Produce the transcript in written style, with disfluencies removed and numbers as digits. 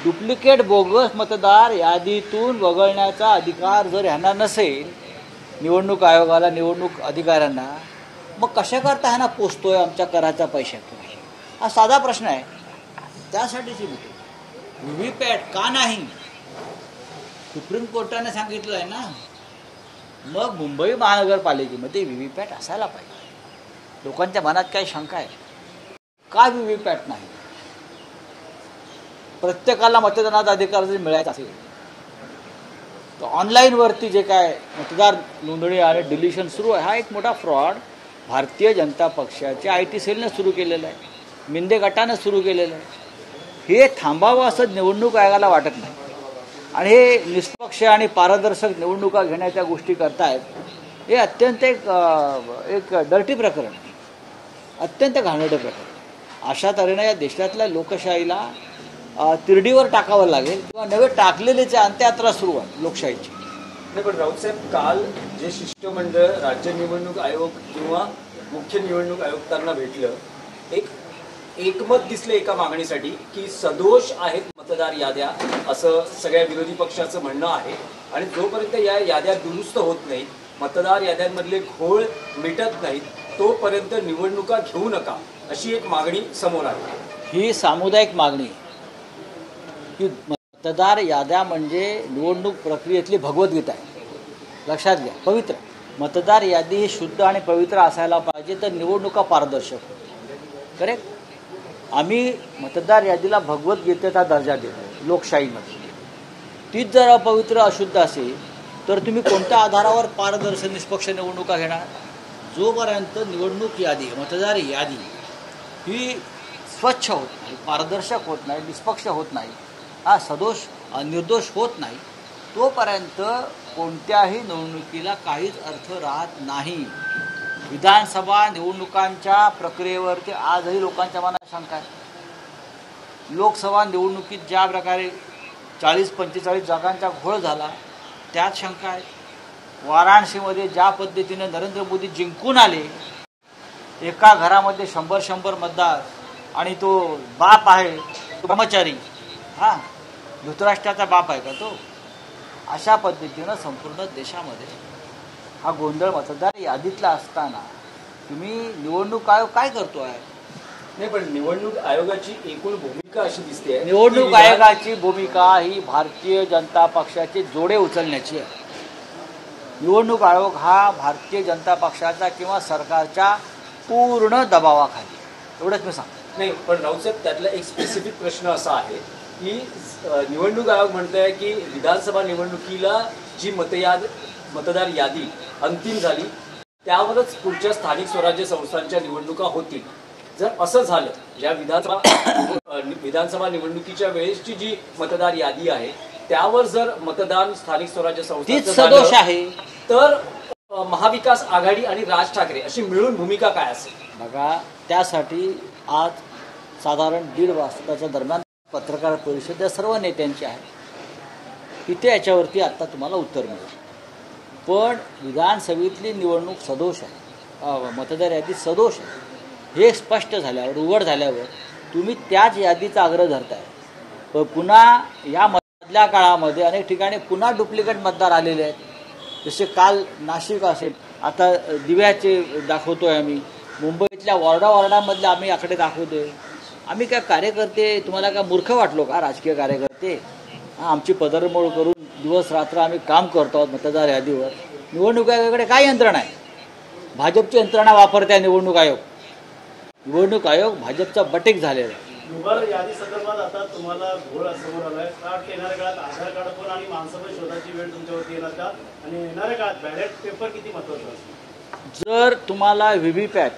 Duplicate bogus मतदार यादीतून वगळण्याचा अधिकार जर ह्यांना नसेल, निवडणूक आयोगाला, निवडणूक अधिकाऱ्यांना, मग कशा करता ह्यांना पोचतोय आमच्या कराच्या पैशातून? हा साधा प्रश्न आहे. त्यासाठीची व्हीव्हीपॅट का नाही? सुप्रीम कोर्टाने सांगितलं आहे ना. मग मुंबई महानगरपालिकेमध्ये व्हीव्हीपॅट असायला पाहिजे. लोकांच्या मनात काही शंका आहे, का व्हीव्हीपॅट नाही? प्रत्येकाला मतदानाचा अधिकार जर मिळायचा असेल तर ऑनलाईनवरती जे काय मतदार नोंदणी आणि डिलिशन सुरू आहे, हा एक मोठा फ्रॉड भारतीय जनता पक्षाच्या IT सेलनं सुरू केलेला आहे, मिंदे गटानं सुरू केलेलं आहे. हे थांबावं असं निवडणूक आयोगाला वाटत नाही. आणि हे निष्पक्ष आणि पारदर्शक निवडणुका घेण्याच्या गोष्टी करतायत, हे अत्यंत एक डर्टी प्रकरण, अत्यंत घाणेरडं प्रकरण. अशा तऱ्हेने या देशातल्या लोकशाहीला तिरडीवर टाकावं लागेल किंवा नवे टाकलेलेच अंत्ययात्रा सुरू आहे लोकशाहीची. नाही, पण राऊत साहेब, काल जे शिष्टमंडळ राज्य निवडणूक आयोग किंवा मुख्य निवडणूक आयुक्तांना भेटलं, एकमत दिसले एका मागणीसाठी की सदोष आहेत मतदार याद्या, असं सगळ्या विरोधी पक्षाचं म्हणणं आहे. आणि जोपर्यंत या याद्या दुरुस्त होत नाहीत, मतदार याद्यांमधले घोळ मिटत नाहीत, तोपर्यंत निवडणुका घेऊ नका, अशी एक मागणी समोर आली. ही सामुदायिक मागणी की मतदार याद्या म्हणजे निवडणूक प्रक्रियेतली भगवद्गीता आहे. लक्षात घ्या, पवित्र मतदार यादी ही शुद्ध आणि पवित्र असायला पाहिजे, तर निवडणुका पारदर्शक. करेक्ट. आम्ही मतदार यादीला भगवद्गीतेचा दर्जा देतो लोकशाहीमध्ये. तीच जर अपवित्र अशुद्ध असेल तर तुम्ही कोणत्या आधारावर पारदर्शक निष्पक्ष निवडणुका घेणार? जोपर्यंत निवडणूक यादी, मतदार यादी ही स्वच्छ होत नाही, पारदर्शक होत नाही, निष्पक्ष होत नाही, हा सदोष निर्दोष होत नाही, तोपर्यंत कोणत्याही निवडणुकीला काहीच अर्थ राहत नाही. विधानसभा निवडणुकांच्या प्रक्रियेवरती आजही लोकांच्या मनात शंका आहे. लोकसभा निवडणुकीत ज्या प्रकारे 40-45 जागांचा घोळ झाला, त्यात शंका आहे. वाराणसीमध्ये ज्या पद्धतीने नरेंद्र मोदी जिंकून आले, एका घरामध्ये 100 मतदार, आणि तो बाप आहे तो ब्रह्मचारी, हा धृतराष्ट्राचा बाप आहे का तो? अशा पद्धतीनं संपूर्ण देशामध्ये हा गोंधळ मतदार यादीतला असताना तुम्ही निवडणूक आयोग काय करतो आहे? नाही, पण निवडणूक आयोगाची एकूण भूमिका अशी दिसते, निवडणूक आयोगाची भूमिका ही भारतीय जनता पक्षाचे जोडे उचलण्याची आहे. निवडणूक आयोग हा भारतीय जनता पक्षाचा किंवा सरकारच्या पूर्ण दबावाखाली, एवढंच मी सांगतो. नाही, पण राऊत साहेब, त्यातला एक स्पेसिफिक प्रश्न असा आहे की निवडणूक आयोग म्हणतोय की विधानसभा निवडणुकीला जी मतदार यादी अंतिम झाली, त्यावरच पुढच्या स्थानिक स्वराज्य संस्थांच्या निवडणुका होतील. जर असं झालं, ज्या विधानसभा निवडणुकीच्या वेळेसची जी मतदार यादी आहे त्यावर जर मतदान स्थानिक स्वराज्य संस्थांचं आहे, तर महाविकास आघाडी आणि राज ठाकरे अशी मिळून भूमिका काय असेल? बघा, त्यासाठी आज साधारण 1:30 वाजताच्या दरम्यान पत्रकार परिषद या सर्व नेत्यांची आहे. तिथे याच्यावरती आत्ता तुम्हाला उत्तर मिळेल. पण विधानसभेतली निवडणूक सदोष आहे, मतदार यादी सदोष आहे, हे स्पष्ट झाल्यावर, उघड झाल्यावर तुम्ही त्याच यादीचा आग्रह धरताय. पण पुन्हा या मधल्या काळामध्ये अनेक ठिकाणी पुन्हा डुप्लिकेट मतदार आलेले आहेत. जसे काल नाशिक असेल, आता दिव्याचे दाखवतोय आम्ही, मुंबईतल्या वॉर्डामधले आम्ही आकडे दाखवतोय. आम्ही काय कार्यकर्ते तुम्हाला काय मूर्ख वाटलो का? राजकीय कार्यकर्ते आमची पदरमोड करून दिवस रात्र आम्ही काम करतो आहोत मतदार यादीवर. निवडणूक आयोगाकडे काय यंत्रणा आहे? भाजपची यंत्रणा वापरते निवडणूक आयोग. निवडणूक आयोग भाजपचा बटेक झालेला आहे. यादी संदर्भात आता तुम्हाला घोळ समोर आलाय का? येणाऱ्या काळात आधार कार्ड पण आणि माणसामध्ये शोधाची वेळ तुमच्यावरती येणार का? आणि येणाऱ्या काळात बॅलेट पेपर किती महत्वाचा? जर तुम्हाला व्हीव्हीपॅट